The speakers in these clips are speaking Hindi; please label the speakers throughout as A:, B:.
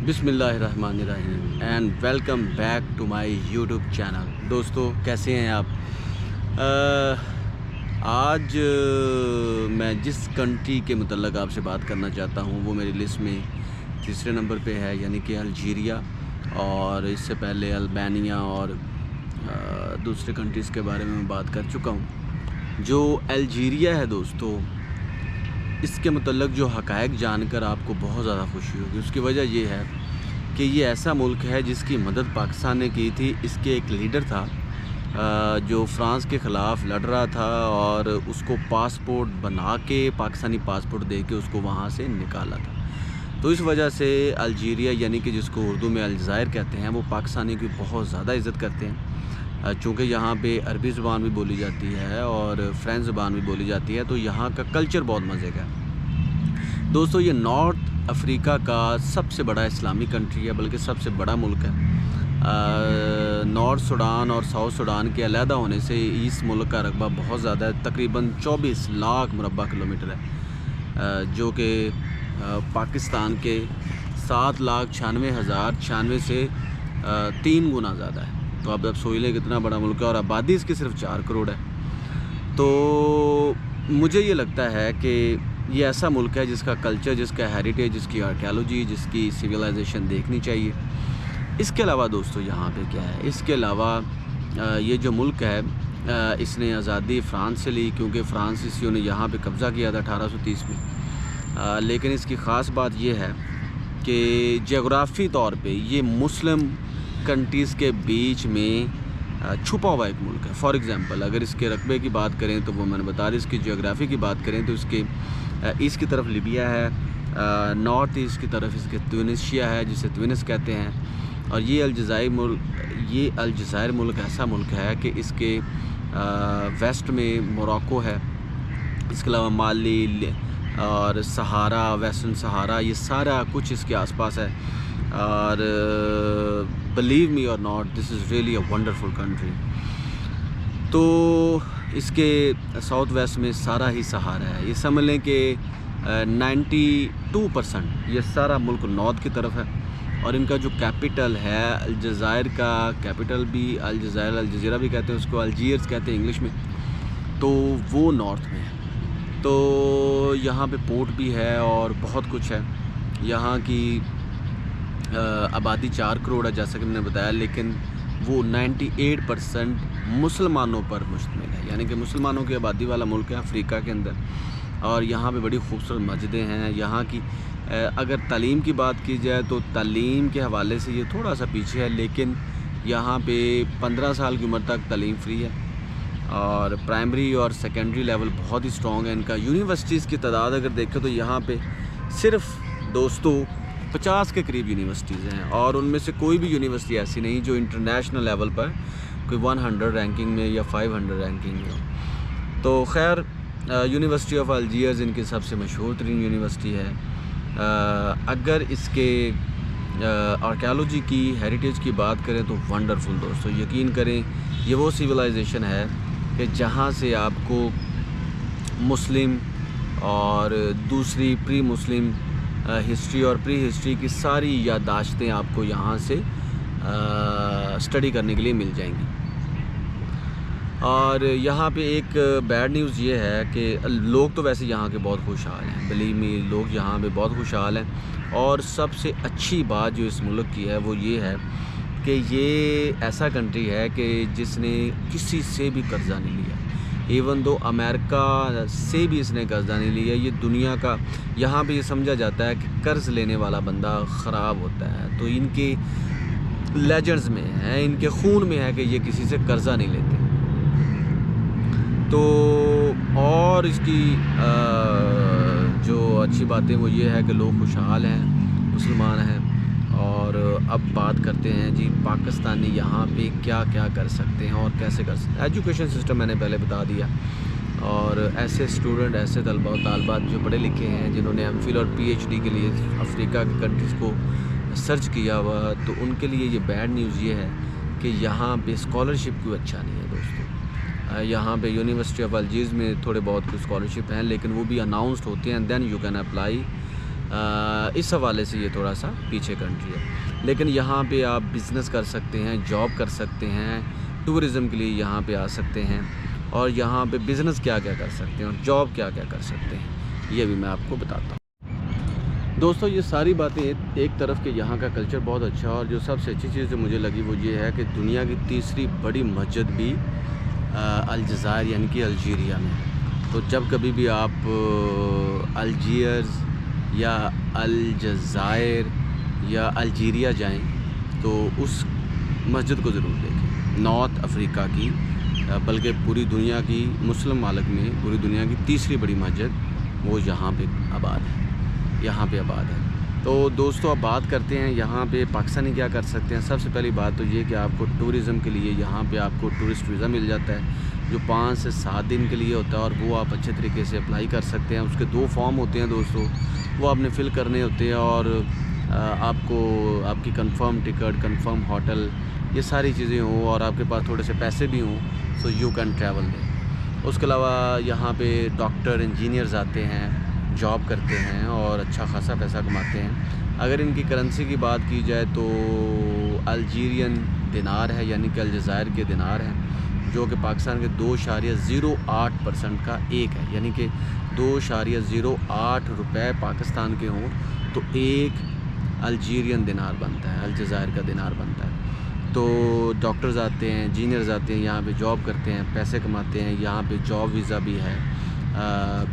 A: बिस्मिल्लाहिर्रहमानिर्रहीम and welcome back to my YouTube channel. दोस्तों कैसे हैं आप? आज मैं जिस कंट्री के मतलब आपसे बात करना चाहता हूँ वो मेरी लिस्ट में तीसरे नंबर पे है, यानी कि अल्जीरिया। और इससे पहले अल्बानिया और दूसरे कंट्रीज़ के बारे में मैं बात कर चुका हूँ। जो अल्जीरिया है दोस्तों, इसके मतलब जो हक़ाइक़ जानकर आपको बहुत ज़्यादा खुशी होगी। उसकी वजह ये है कि ये ऐसा मुल्क है जिसकी मदद पाकिस्तान ने की थी। इसके एक लीडर था जो फ़्रांस के ख़िलाफ़ लड़ रहा था और उसको पासपोर्ट बना के, पाकिस्तानी पासपोर्ट दे के उसको वहाँ से निकाला था। तो इस वजह से अल्जीरिया, यानी कि जिसको उर्दू में अलजायर कहते हैं, वो पाकिस्तानी की बहुत ज़्यादा इज़्ज़त करते हैं। चूँकि यहाँ पे अरबी ज़ुबान भी बोली जाती है और फ़्रेंच ज़ुबान भी बोली जाती है, तो यहाँ का कल्चर बहुत मज़े का है। दोस्तों ये नॉर्थ अफ्रीका का सबसे बड़ा इस्लामी कंट्री है, बल्कि सबसे बड़ा मुल्क है। नॉर्थ सूडान और साउथ सूडान के अलहदा होने से इस मुल्क का रकबा बहुत ज़्यादा है, तकरीबन 24 लाख मुरबा किलोमीटर है, जो कि पाकिस्तान के 7,96,096 से 3 गुना ज़्यादा है। तो आप सोच लें कितना बड़ा मुल्क है और आबादी इसकी सिर्फ 4 करोड़ है। तो मुझे ये लगता है कि ये ऐसा मुल्क है जिसका कल्चर, जिसका हेरिटेज, जिसकी आर्कियोलॉजी, जिसकी सिविलाइजेशन देखनी चाहिए। इसके अलावा दोस्तों यहाँ पे क्या है, इसके अलावा ये जो मुल्क है इसने आज़ादी फ़्रांस से ली, क्योंकि फ्रांसीसियों ने यहाँ पे कब्ज़ा किया था 1830 में। लेकिन इसकी ख़ास बात यह है कि जोग्राफ़ी तौर पे ये मुस्लिम कंट्रीज़ के बीच में छुपा हुआ एक मुल्क है। फॉर एग्ज़ाम्पल अगर इसके रकबे की बात करें तो वो मैंने बता दी। इसकी जोग्राफ़ी की बात करें तो इसके ईस्ट की तरफ लीबिया है, नॉर्थ ईस्ट की तरफ इसके ट्यूनिसिया है, जिसे ट्यूनिस कहते हैं। और ये अल्जायर मुल्क ऐसा मुल्क है कि इसके वेस्ट में मोरक्को है, इसके अलावा माली और सहारा, वेस्टर्न सहारा, ये सारा कुछ इसके आसपास है। और बिलीव मी और not, this is really a wonderful country. तो इसके साउथ वेस्ट में सारा ही सहारा है। ये समझ लें कि 92% ये सारा मुल्क नॉर्थ की तरफ है। और इनका जो कैपिटल है, अल्जायर का कैपिटल भी अल्जायर, अलजजीरा भी कहते हैं उसको, अल्जीयर्स कहते हैं इंग्लिश में, तो वो नॉर्थ में है। तो यहाँ पे पोर्ट भी है और बहुत कुछ है। यहाँ की आबादी 4 करोड़ है जैसा कि मैंने बताया, लेकिन वो 98% मुसलमानों पर मुश्तमिल है, यानी कि मुसलमानों की आबादी वाला मुल्क है अफ्रीका के अंदर। और यहाँ पे बड़ी खूबसूरत मस्जिदें हैं। यहाँ की अगर तालीम की बात की जाए तो तालीम के हवाले से ये थोड़ा सा पीछे है, लेकिन यहाँ पे 15 साल की उम्र तक तालीम फ्री है और प्राइमरी और सेकेंडरी लेवल बहुत ही स्ट्रॉन्ग है इनका। यूनिवर्सिटीज़ की तादाद अगर देखें तो यहाँ पे सिर्फ दोस्तों 50 के करीब यूनिवर्सिटीज़ हैं, और उनमें से कोई भी यूनिवर्सिटी ऐसी नहीं जो इंटरनेशनल लेवल पर कोई 100 रैंकिंग में या 500 रैंकिंग में हो। तो खैर यूनिवर्सिटी ऑफ अल्जीयर्स इनकी सबसे मशहूर तरीन यूनिवर्सिटी है। अगर इसके आर्कियोलॉजी की, हेरिटेज की बात करें तो वंडरफुल दोस्तों, यकीन करें ये वो सिविलाइजेशन है कि जहाँ से आपको मुस्लिम और दूसरी प्री मुस्लिम हिस्ट्री और प्री हिस्ट्री की सारी याददाश्तें आपको यहाँ से स्टडी करने के लिए मिल जाएंगी। और यहाँ पे एक बैड न्यूज़ ये है कि लोग तो वैसे यहाँ के बहुत खुशहाल हैं, बिलीव मी, लोग यहाँ पे बहुत खुशहाल हैं। और सबसे अच्छी बात जो इस मुल्क की है वो ये है कि ये ऐसा कंट्री है कि जिसने किसी से भी कर्ज़ा नहीं लिया। इवन दो अमेरिका से भी इसने कर्ज़ा नहीं लिया। ये दुनिया का, यहाँ पे ये समझा जाता है कि कर्ज़ लेने वाला बंदा ख़राब होता है। तो इनके लेजेंड्स में है, इनके खून में है कि ये किसी से कर्ज़ा नहीं लेते। तो और इसकी जो अच्छी बातें वो ये है कि लोग खुशहाल हैं, मुसलमान हैं। और अब बात करते हैं जी पाकिस्तानी यहाँ पे क्या क्या कर सकते हैं और कैसे कर सकते हैं। एजुकेशन सिस्टम मैंने पहले बता दिया, और ऐसे स्टूडेंट, ऐसे तलबा और तालबात जो पढ़े लिखे हैं, जिन्होंने एमफिल और पीएचडी के लिए अफ्रीका की कंट्रीज़ को सर्च किया हुआ, तो उनके लिए ये बैड न्यूज़ ये है कि यहाँ पे स्कॉलरशिप कोई अच्छा नहीं है दोस्तों। यहाँ पे यूनिवर्सिटी ऑफ अल्जीयर्स में थोड़े बहुत कुछ स्कॉलरशिप हैं, लेकिन वो भी अनाउंसड होते हैं, देन यू कैन अप्लाई। इस हवाले से ये थोड़ा सा पीछे कंट्री है। लेकिन यहाँ पे आप बिज़नेस कर सकते हैं, जॉब कर सकते हैं, टूरिज़म के लिए यहाँ पे आ सकते हैं, और यहाँ पे बिज़नेस क्या क्या कर सकते हैं और जॉब क्या क्या कर सकते हैं, ये भी मैं आपको बताता हूँ। दोस्तों ये सारी बातें एक तरफ के यहाँ का कल्चर बहुत अच्छा है, और जो सबसे अच्छी चीज़ जो मुझे लगी वो ये है कि दुनिया की तीसरी बड़ी मस्जिद भी अलजायर यानी कि अल्जीरिया में। तो जब कभी भी आप अल्जीयर्स या अलजायर या अल्जीरिया जाएं तो उस मस्जिद को ज़रूर देखें। नॉर्थ अफ्रीका की बल्कि पूरी दुनिया की मुस्लिम मालिक में पूरी दुनिया की तीसरी बड़ी मस्जिद वो यहाँ पे आबाद है, यहाँ पे आबाद है। तो दोस्तों अब बात करते हैं यहाँ पे पाकिस्तानी क्या कर सकते हैं। सबसे पहली बात तो ये कि आपको टूरिज़म के लिए यहाँ पे आपको टूरिस्ट वीज़ा मिल जाता है जो 5 से 7 दिन के लिए होता है, और वो आप अच्छे तरीके से अप्लाई कर सकते हैं। उसके 2 फॉर्म होते हैं दोस्तों, वो आपने फ़िल करने होते हैं, और आपको आपकी कंफर्म टिकट, कंफर्म होटल, ये सारी चीज़ें हों और आपके पास थोड़े से पैसे भी हों, so you can travel there. उसके अलावा यहाँ पे डॉक्टर, इंजीनियर्स आते हैं, जॉब करते हैं और अच्छा खासा पैसा कमाते हैं। अगर इनकी करेंसी की बात की जाए तो अल्जीरियन दिनार है यानी कि अलजायर के दिनार हैं, जो कि पाकिस्तान के 2.08% का एक है, यानी कि 2.08 रुपये पाकिस्तान के हों तो एक अल्जीरियन दिनार बनता है, अलजायर का दिनार बनता है। तो डॉक्टर्स आते हैं, इंजीनियर्स आते हैं, यहाँ पे जॉब करते हैं, पैसे कमाते हैं। यहाँ पे जॉब वीज़ा भी है,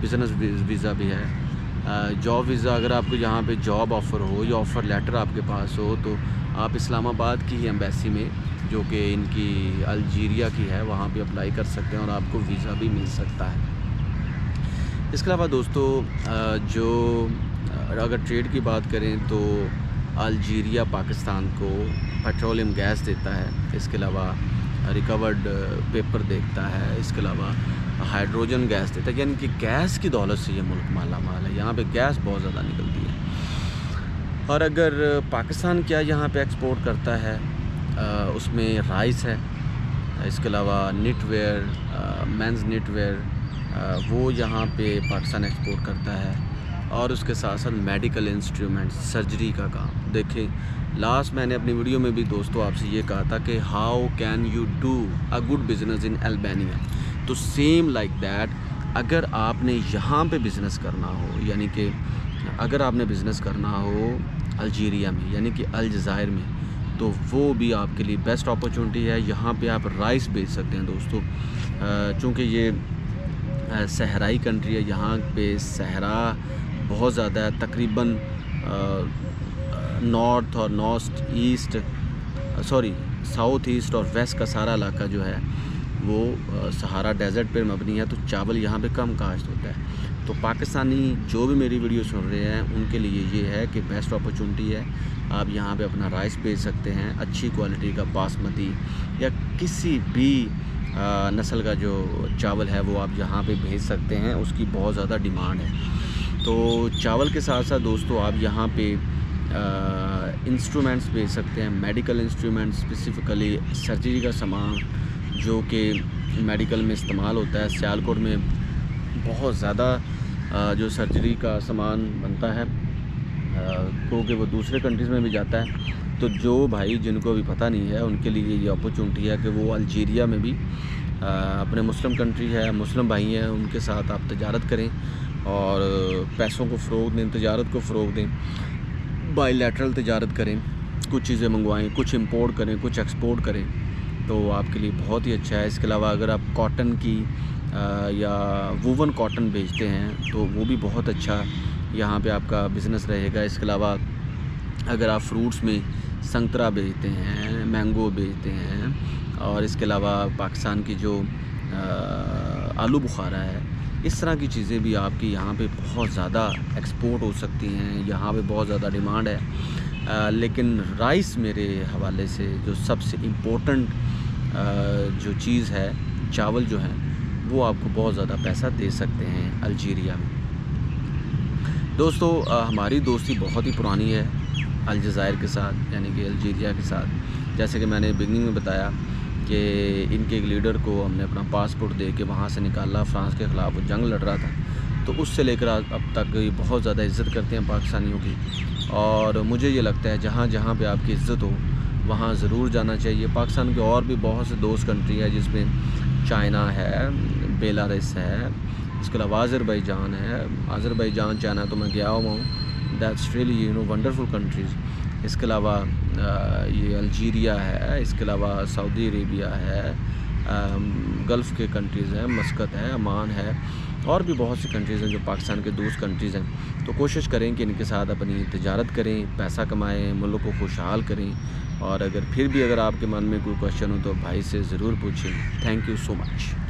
A: बिज़नेस वीज़ा भी है। जॉब वीज़ा अगर आपको यहाँ पे जॉब ऑफ़र हो या ऑफ़र लेटर आपके पास हो तो आप इस्लामाबाद की ही एम्बेसी में, जो कि इनकी अल्जीरिया की है, वहाँ पे अप्लाई कर सकते हैं और आपको वीज़ा भी मिल सकता है। इसके अलावा दोस्तों जो अगर ट्रेड की बात करें तो अल्जीरिया पाकिस्तान को पेट्रोलियम गैस देता है, इसके अलावा रिकवर्ड पेपर देता है, इसके अलावा हाइड्रोजन गैस देता है, यानी कि गैस की दौलत से ये मुल्क माला माल है। यहाँ पे गैस बहुत ज़्यादा निकलती है। और अगर पाकिस्तान क्या यहाँ पे एक्सपोर्ट करता है, उसमें राइस है, इसके अलावा निटवेयर, मेंस निटवेयर, वो यहाँ पे पाकिस्तान एक्सपोर्ट करता है, और उसके साथ साथ मेडिकल इंस्ट्रूमेंट्स, सर्जरी का काम। देखें लास्ट मैंने अपनी वीडियो में भी दोस्तों आपसे ये कहा था कि how can you do a good business in Albania. तो सेम लाइक दैट अगर आपने यहाँ पे बिज़नेस करना हो, यानी कि अगर आपने बिज़नेस करना हो अल्जीरिया में यानी कि अलजायर में, तो वो भी आपके लिए बेस्ट अपॉर्चुनिटी है। यहाँ पे आप राइस बेच सकते हैं दोस्तों, चूँकि ये सहराई कंट्री है, यहाँ पे सहरा बहुत ज़्यादा है। तकरीबन नॉर्थ और साउथ ईस्ट और वेस्ट का सारा इलाका जो है वो सहारा डेज़र्ट पर मबनी है, तो चावल यहाँ पे कम काश्त होता है। तो पाकिस्तानी जो भी मेरी वीडियो सुन रहे हैं उनके लिए ये है कि बेस्ट अपॉर्चुनिटी है। आप यहाँ पे अपना राइस बेच सकते हैं, अच्छी क्वालिटी का बासमती या किसी भी नस्ल का जो चावल है वो आप यहाँ पे भेज सकते हैं, उसकी बहुत ज़्यादा डिमांड है। तो चावल के साथ साथ दोस्तों आप यहाँ पे इंस्ट्रूमेंट्स बेच सकते हैं, मेडिकल इंस्ट्रूमेंट्स, स्पेसिफ़िकली सर्जरी का सामान जो कि मेडिकल में इस्तेमाल होता है। सियालकोट में बहुत ज़्यादा जो सर्जरी का सामान बनता है, क्योंकि वो दूसरे कंट्रीज़ में भी जाता है। तो जो भाई जिनको अभी पता नहीं है उनके लिए ये अपॉर्चुनिटी है कि वो अल्जीरिया में भी अपने मुस्लिम कंट्री है, मुस्लिम भाई हैं, उनके साथ आप तजारत करें और पैसों को फ़रोग़ दें, तजारत को फ़रोग़ दें, बायलैटरल तजारत करें, कुछ चीज़ें मंगवाएं, कुछ इंपोर्ट करें, कुछ एक्सपोर्ट करें, तो आपके लिए बहुत ही अच्छा है। इसके अलावा अगर आप कॉटन की या वूवन कॉटन बेचते हैं तो वो भी बहुत अच्छा यहाँ पे आपका बिज़नेस रहेगा। इसके अलावा अगर आप फ्रूट्स में संतरा बेचते हैं, मैंगो बेचते हैं, और इसके अलावा पाकिस्तान की जो आलू बुखारा है, इस तरह की चीज़ें भी आपकी यहाँ पे बहुत ज़्यादा एक्सपोर्ट हो सकती हैं, यहाँ पे बहुत ज़्यादा डिमांड है। लेकिन राइस मेरे हवाले से जो सबसे इम्पोर्टेंट जो चीज़ है, चावल जो है वो आपको बहुत ज़्यादा पैसा दे सकते हैं अल्जीरिया में। दोस्तों हमारी दोस्ती बहुत ही पुरानी है अलजायर के साथ, यानी कि अल्जीरिया के साथ। जैसे कि मैंने बिगनिंग में बताया कि इनके एक लीडर को हमने अपना पासपोर्ट दे के वहाँ से निकाला, फ्रांस के ख़िलाफ़ वो जंग लड़ रहा था, तो उससे लेकर अब तक ये बहुत ज़्यादा इज़्ज़त करते हैं पाकिस्तानियों की। और मुझे ये लगता है जहाँ जहाँ पे आपकी इज़्ज़त हो वहाँ ज़रूर जाना चाहिए। पाकिस्तान के और भी बहुत से दोस्त कंट्री है, जिसमें चाइना है, बेलारूस है, इसके अलावा अज़रबैजान है। अज़रबैजान, चाइना तो मैं गया हुआ हूँ, दैट्स रियली वंडरफुल कंट्रीज़। इसके अलावा ये अल्जीरिया है, इसके अलावा सऊदी अरेबिया है, गल्फ़ के कंट्रीज़ हैं, मस्कत है, अमान है, और भी बहुत सी कंट्रीज़ हैं जो पाकिस्तान के दोस्त कंट्रीज़ हैं। तो कोशिश करें कि इनके साथ अपनी तिजारत करें, पैसा कमाएं, मुल्क को खुशहाल करें। और अगर फिर भी अगर आपके मन में कोई क्वेश्चन हो तो भाई से ज़रूर पूछें। Thank you so much.